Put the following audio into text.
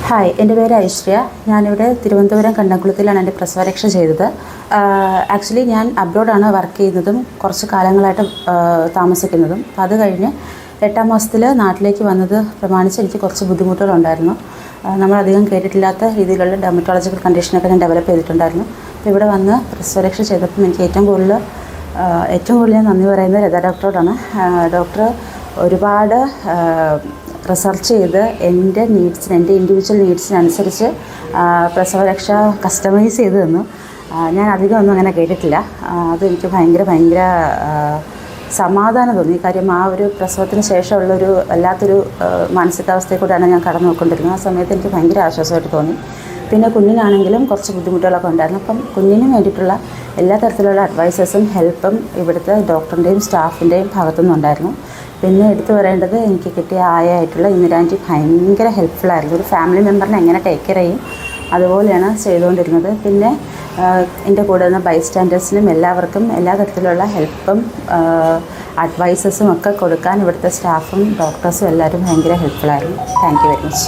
Hi, എൻ്റെ പേര് ഐശ്വര്യ. ഞാനിവിടെ തിരുവനന്തപുരം കണ്ടംകുളത്തിലാണ് എൻ്റെ പ്രസവരക്ഷ ചെയ്തത്. ആക്ച്വലി ഞാൻ അബ്രോഡാണ് വർക്ക് ചെയ്യുന്നതും കുറച്ച് കാലങ്ങളായിട്ട് താമസിക്കുന്നതും. അപ്പോൾ അത് കഴിഞ്ഞ് 8ാം മാസത്തിൽ നാട്ടിലേക്ക് വന്നത് പ്രമാണിച്ച് എനിക്ക് കുറച്ച് ബുദ്ധിമുട്ടുകളുണ്ടായിരുന്നു. നമ്മളധികം കേട്ടിട്ടില്ലാത്ത രീതിയിലുള്ള ഡെർമറ്റോളജിക്കൽ കണ്ടീഷനൊക്കെ ഞാൻ ഡെവലപ്പ് ചെയ്തിട്ടുണ്ടായിരുന്നു. അപ്പോൾ ഇവിടെ വന്ന് പ്രസവരക്ഷ ചെയ്തപ്പോൾ എനിക്ക് ഏറ്റവും കൂടുതൽ ഞാൻ നന്ദി പറയുന്നത് ലത ഡോക്ടറോടാണ്. ഡോക്ടർ ഒരുപാട് റിസർച്ച് ചെയ്ത് എൻ്റെ ഇൻഡിവിജ്വൽ നീഡ്സിനനുസരിച്ച് പ്രസവരക്ഷ കസ്റ്റമൈസ് ചെയ്ത് തന്നു. ഞാൻ അധികം ഒന്നും അങ്ങനെ കേട്ടിട്ടില്ല. അതെനിക്ക് ഭയങ്കര സമാധാനം തോന്നി. കാര്യം ആ ഒരു പ്രസവത്തിന് ശേഷമുള്ളൊരു വല്ലാത്തൊരു മാനസികാവസ്ഥയിൽ കൂടെയാണ് ഞാൻ കടന്നു പോയിക്കൊണ്ടിരുന്നത്. ആ സമയത്ത് എനിക്ക് ഭയങ്കര ആശ്വാസമായിട്ട് തോന്നി. പിന്നെ കുഞ്ഞിനാണെങ്കിലും കുറച്ച് ബുദ്ധിമുട്ടുകളൊക്കെ ഉണ്ടായിരുന്നു. അപ്പം കുഞ്ഞിന് വേണ്ടിയിട്ടുള്ള എല്ലാ തരത്തിലുള്ള അഡ്വൈസസും ഹെൽപ്പും ഇവിടുത്തെ ഡോക്ടറിൻ്റെയും സ്റ്റാഫിൻ്റെയും ഭാഗത്തുനിന്നുണ്ടായിരുന്നു. പിന്നെ എടുത്തു പറയേണ്ടത്, എനിക്ക് കിട്ടിയ ആയിട്ടുള്ള ഇന്ദിരാൻറ്റി ഭയങ്കര ഹെൽപ്ഫുള്ളായിരുന്നു. ഒരു ഫാമിലി മെമ്പറിനെ എങ്ങനെ ടേക്ക് കെയർ ചെയ്യും അതുപോലെയാണ് ചെയ്തുകൊണ്ടിരുന്നത്. പിന്നെ എൻ്റെ കൂടെ നിന്ന് ബൈസ്റ്റാൻഡേഴ്സിനും എല്ലാവർക്കും എല്ലാ തരത്തിലുള്ള ഹെൽപ്പും അഡ്വൈസസും ഒക്കെ കൊടുക്കാൻ ഇവിടുത്തെ സ്റ്റാഫും ഡോക്ടേഴ്സും എല്ലാവരും ഭയങ്കര ഹെൽപ്ഫുള്ളായിരുന്നു. Thank you very much.